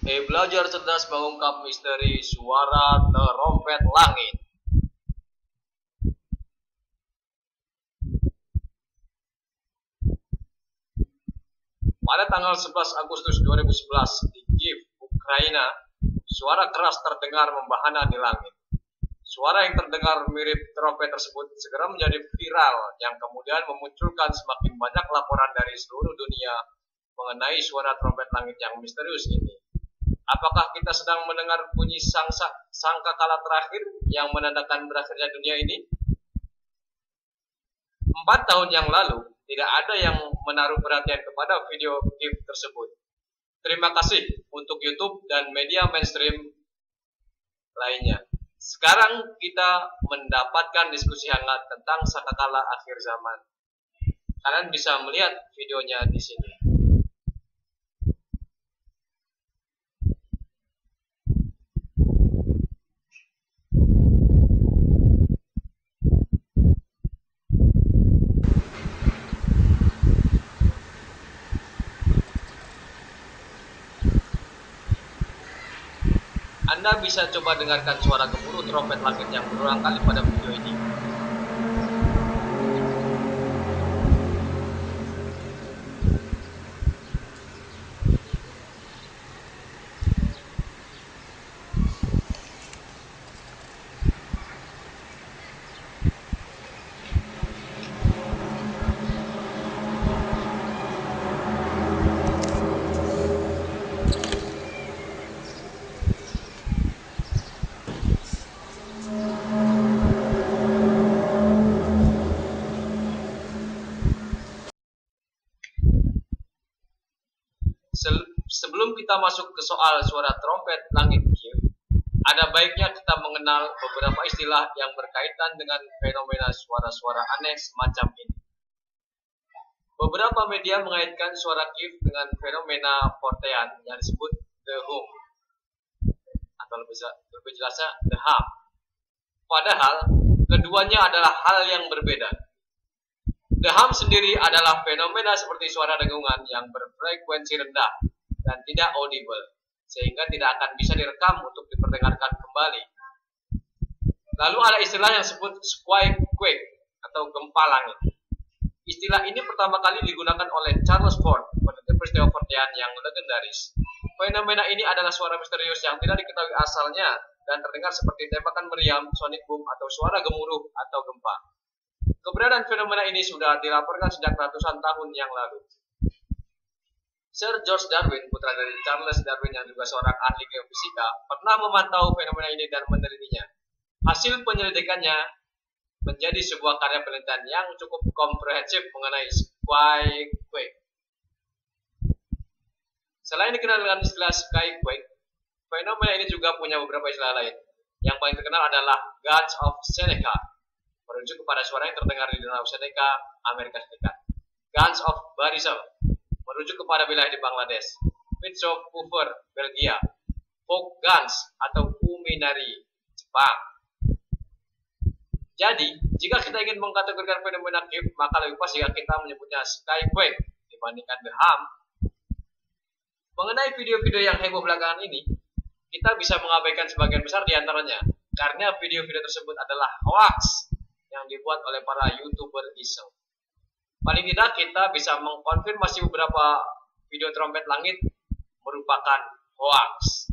Belajar cerdas mengungkap misteri suara terompet langit. Pada tanggal 11 Agustus 2011 di Kiev, Ukraina, suara keras terdengar membahana di langit. Suara yang terdengar mirip trompet tersebut segera menjadi viral yang kemudian memunculkan semakin banyak laporan dari seluruh dunia mengenai suara trompet langit yang misterius ini. Apakah kita sedang mendengar bunyi sangkakala terakhir yang menandakan berakhirnya dunia ini? 4 tahun yang lalu, tidak ada yang menaruh perhatian kepada video GIF tersebut. Terima kasih untuk YouTube dan media mainstream lainnya. Sekarang kita mendapatkan diskusi hangat tentang sangkakala akhir zaman. Kalian bisa melihat videonya di sini. Anda bisa coba dengarkan suara gemuruh trompet langit yang berulang kali pada video ini. Sebelum kita masuk ke soal suara trompet langit Kiev, ada baiknya kita mengenal beberapa istilah yang berkaitan dengan fenomena suara-suara aneh semacam ini. Beberapa media mengaitkan suara Kiev dengan fenomena portean yang disebut the hum, atau lebih jelasnya the hum. Padahal keduanya adalah hal yang berbeda. The hum sendiri adalah fenomena seperti suara dengungan yang berfrekuensi rendah dan tidak audible, sehingga tidak akan bisa direkam untuk diperdengarkan kembali. Lalu ada istilah yang disebut quake atau gempa langit. Istilah ini pertama kali digunakan oleh Charles Fort pada peristiwa portean yang legendaris. Fenomena ini adalah suara misterius yang tidak diketahui asalnya dan terdengar seperti tembakan meriam, sonic boom, atau suara gemuruh atau gempa. Keberadaan fenomena ini sudah dilaporkan sejak ratusan tahun yang lalu. Sir George Darwin, putra dari Charles Darwin yang juga seorang ahli geofisika, pernah memantau fenomena ini dan menelitinya. Hasil penyelidikannya menjadi sebuah karya penelitian yang cukup komprehensif mengenai skyquake. Selain dikenal dengan istilah skyquake, fenomena ini juga punya beberapa istilah lain. Yang paling terkenal adalah Guns of Seneca, merujuk kepada suara yang terdengar di Danau Seneca, Amerika Serikat. Guns of Barisal, merujuk kepada wilayah di Bangladesh. Fits of Puffer, Belgia. Folk Guns atau Uminari, Jepang. Jadi, jika kita ingin mengkategorikan fenomena Kiev, maka lebih pas jika kita menyebutnya skyquake dibandingkan the hum. Mengenai video-video yang heboh belakangan ini, kita bisa mengabaikan sebagian besar di antaranya, karena video-video tersebut adalah hoax yang dibuat oleh para YouTuber iseng. Paling tidak kita bisa mengkonfirmasi beberapa video trompet langit merupakan hoax.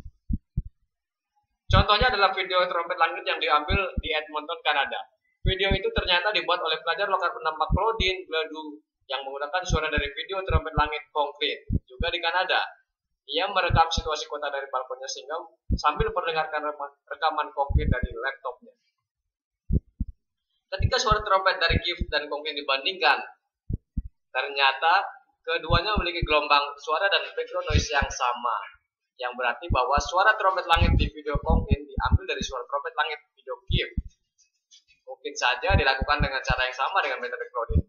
Contohnya adalah video trompet langit yang diambil di Edmonton, Kanada. Video itu ternyata dibuat oleh pelajar lokal bernama Claudine Gladu yang menggunakan suara dari video trompet langit konkret, juga di Kanada. Ia merekam situasi kota dari balkonnya sambil mendengarkan rekaman konkret dari laptopnya. Ketika suara trompet dari Kiev dan konkret dibandingkan, ternyata keduanya memiliki gelombang suara dan background noise yang sama, yang berarti bahwa suara trompet langit di video konkret diambil dari suara trompet langit video Kiev. Mungkin saja dilakukan dengan cara yang sama dengan metode Claudine.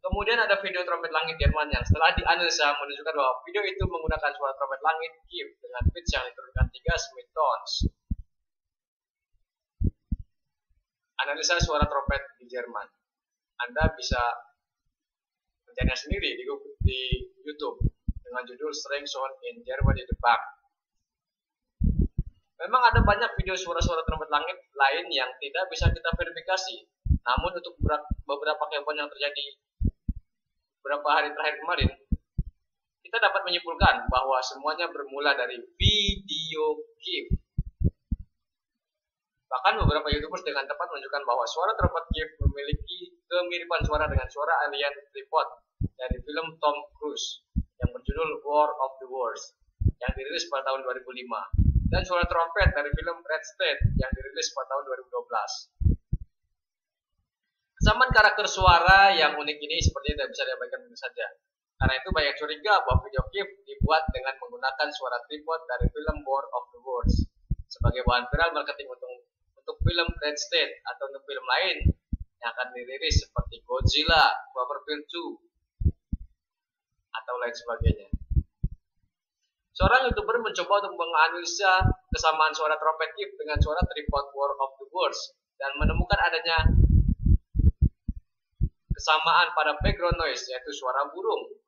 Kemudian ada video trompet langit Jerman yang setelah dianalisa menunjukkan bahwa video itu menggunakan suara trompet langit Kiev dengan pitch yang diturunkan 3 semitones. Analisa suara trompet di Jerman. Anda bisa mencarinya sendiri di YouTube. dengan judul Strange Sound in Germany the Bug. Memang ada banyak video suara-suara trompet langit lain yang tidak bisa kita verifikasi. Namun untuk beberapa kehebohan yang terjadi beberapa hari terakhir kemarin, kita dapat menyimpulkan bahwa semuanya bermula dari video gift. Bahkan beberapa YouTubers dengan tepat menunjukkan bahwa suara trompet gift memiliki kemiripan suara dengan suara alien tripod dari film Tom Cruise yang berjudul War of the Worlds yang dirilis pada tahun 2005. Dan suara trompet dari film Red State yang dirilis pada tahun 2012. Kesamaan karakter suara yang unik ini sepertinya tidak bisa diabaikan begitu saja. Karena itu banyak curiga bahwa video gift dibuat dengan menggunakan suara tripod dari film War of the Worlds sebagai bahan viral marketing untuk film Red State atau untuk film lain yang akan dirilis seperti Godzilla, Cloverfield 2 atau lain sebagainya. Seorang YouTuber mencoba untuk menganalisa kesamaan suara trompet gift dengan suara tripod War of the Worlds dan menemukan adanya kesamaan pada background noise, yaitu suara burung.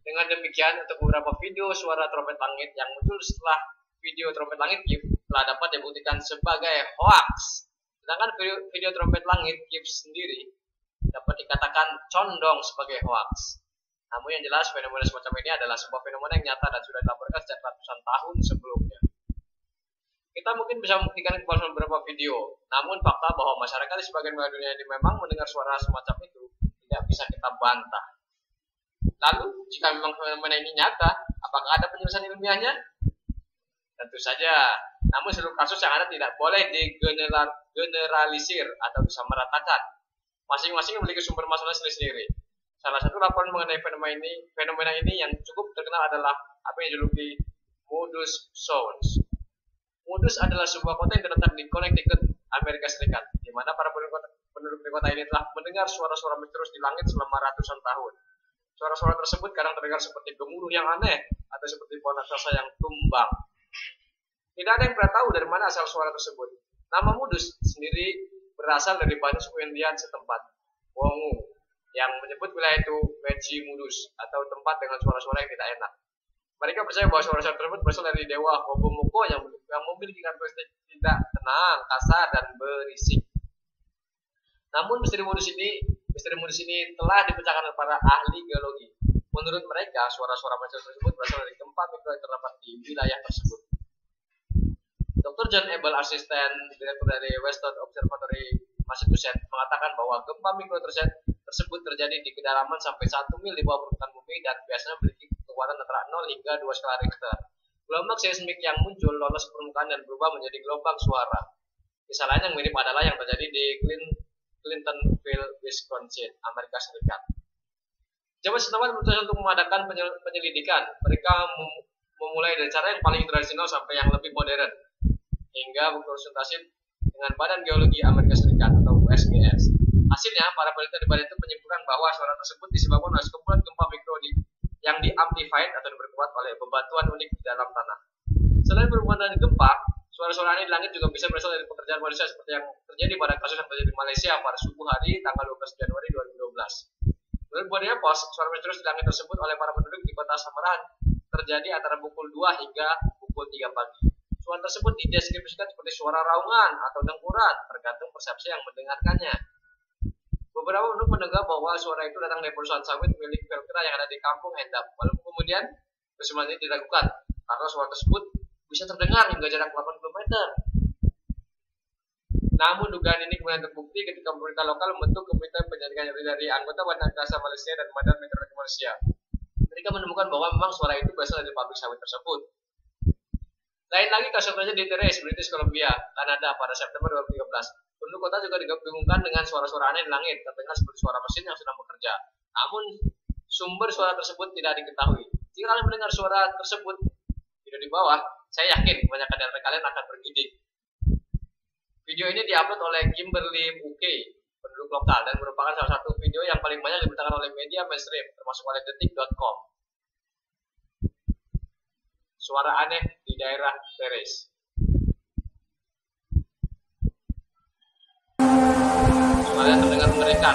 Dengan demikian, untuk beberapa video suara trompet langit yang muncul setelah video trompet langit gift telah dapat dibuktikan sebagai hoax. Sedangkan video trompet langit gift sendiri dapat dikatakan condong sebagai hoax. Namun yang jelas fenomena semacam ini adalah sebuah fenomena yang nyata dan sudah dilaporkan sejak ratusan tahun sebelumnya. Kita mungkin bisa membuktikan kepalsuan beberapa video, namun fakta bahwa masyarakat di sebagian wilayah dunia ini memang mendengar suara semacam itu tidak bisa kita bantah. Lalu, jika memang fenomena ini nyata, apakah ada penjelasan ilmiahnya? Tentu saja, namun seluruh kasus yang ada tidak boleh digeneralisir atau disamaratakan. Masing-masing memiliki sumber masalah sendiri-sendiri. Salah satu laporan mengenai fenomena ini yang cukup terkenal adalah apa yang dijuluki Modus Sounds. Modus adalah sebuah kota yang terletak di Connecticut, Amerika Serikat, di mana para penduduk di kota ini telah mendengar suara-suara misterius di langit selama ratusan tahun. Suara-suara tersebut kadang terdengar seperti gemuruh yang aneh atau seperti pohon raksasa yang tumbang. Tidak ada yang pernah tahu dari mana asal suara tersebut. Nama Modus sendiri berasal dari bahasa suku Indian setempat, Wongu, yang menyebut wilayah itu Meji Modus atau tempat dengan suara-suara yang tidak enak. Mereka percaya bahwa suara-suara tersebut berasal dari dewa Hobomuko yang memiliki karakteristik tidak tenang, kasar, dan berisik. Namun misteri modus ini telah dipecahkan oleh para ahli geologi. Menurut mereka, suara-suara macam tersebut berasal dari gempa mikro yang terdapat di wilayah tersebut. Dr. John Abel, asisten direktur dari Weston Observatory, Massachusetts, mengatakan bahwa gempa mikro tersebut terjadi di kedalaman sampai 1 mil di bawah permukaan bumi dan biasanya memiliki kekuatan antara 0 hingga 2 skala Richter. Gelombang seismik yang muncul lolos permukaan dan berubah menjadi gelombang suara. Kisah lain yang mirip adalah yang terjadi di Clintonville, Wisconsin, Amerika Serikat. Jaman setempat memutuskan untuk mengadakan penyelidikan. Mereka memulai dari cara yang paling tradisional sampai yang lebih modern, hingga berkonsultasi dengan Badan Geologi Amerika Serikat atau USGS. Hasilnya, para peneliti di badan itu menyimpulkan bahwa suara tersebut disebabkan oleh sekumpulan gempa mikro yang di-amplified atau diperkuat oleh bebatuan unik di dalam tanah. Selain berhubungan dengan gempa, suara-suara aneh di langit juga bisa berasal dari pekerjaan manusia seperti yang terjadi pada kasus yang terjadi di Malaysia pada subuh hari tanggal 12 Januari 2012. Menurut Borneo Post, suara misterius di langit tersebut oleh para penduduk di kota Samarang terjadi antara pukul 2 hingga pukul 3 pagi. Suara tersebut dideskripsikan seperti suara raungan atau dengkuran, tergantung persepsi yang mendengarkannya. Beberapa penduduk menduga bahwa suara itu datang dari perusahaan sawit milik Velcro yang ada di kampung Endap. Walaupun kemudian kesimpulan ini dilakukan karena suara tersebut bisa terdengar hingga jarak 8 km. Namun dugaan ini kemudian terbukti ketika pemerintah lokal membentuk komite penyelidikan dari anggota Badan Angkasa Malaysia dan Badan Meteorologi Malaysia. Mereka menemukan bahwa memang suara itu berasal dari pabrik sawit tersebut. Lain lagi kasus terjadi di Terrace, British Columbia, Kanada pada September 2013. Penduduk kota juga dibingungkan dengan suara-suara aneh di langit, terdengar seperti suara mesin yang sedang bekerja. Namun sumber suara tersebut tidak diketahui. Jika kalian mendengar suara tersebut video di bawah, saya yakin kebanyakan dari kalian akan bergidik. Video ini diupload oleh Kimberly Ukey, penduduk lokal, dan merupakan salah satu video yang paling banyak diberitakan oleh media mainstream, termasuk oleh detik.com. Suara aneh di daerah Terrace. Suara terdengar mengerikan.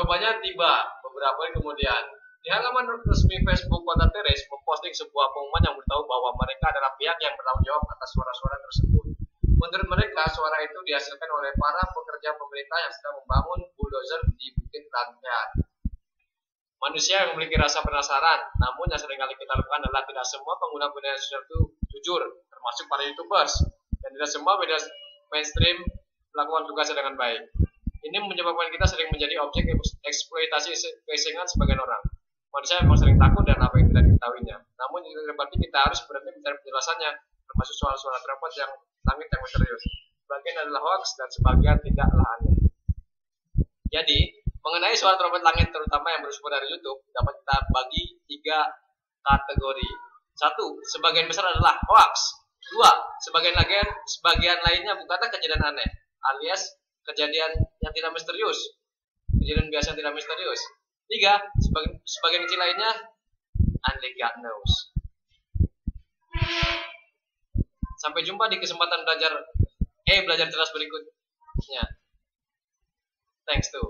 Jawabannya tiba beberapa hari kemudian. Di halaman resmi Facebook Kota Teres memposting sebuah pengumuman yang beritahu bahwa mereka adalah pihak yang bertanggung jawab atas suara-suara tersebut. Menurut mereka, suara itu dihasilkan oleh para pekerja pemerintah yang sedang membangun bulldozer di Bukit Rantian. Manusia yang memiliki rasa penasaran, namun yang seringkali kita lakukan adalah tidak semua pengguna media sosial itu jujur, termasuk para YouTubers, dan tidak semua media mainstream melakukan tugasnya dengan baik. Ini menyebabkan kita sering menjadi objek eksploitasi keisengan sebagian orang. Manusia memang sering takut dan apa yang tidak diketahuinya. Namun itu berarti kita harus berhenti mencari penjelasannya, termasuk soal-soal teropong yang langit yang misterius. Sebagian adalah hoax dan sebagian tidaklah aneh. Jadi, mengenai soal trompet langit terutama yang bersumber dari YouTube dapat kita bagi 3 kategori. 1. Sebagian besar adalah hoax. 2. Sebagian lainnya bukanlah kejadian aneh, alias kejadian yang tidak misterius, kejadian biasa yang tidak misterius. 3. Sebagian kecil lainnya only God knows. Sampai jumpa di kesempatan belajar cerdas berikutnya. Thanks to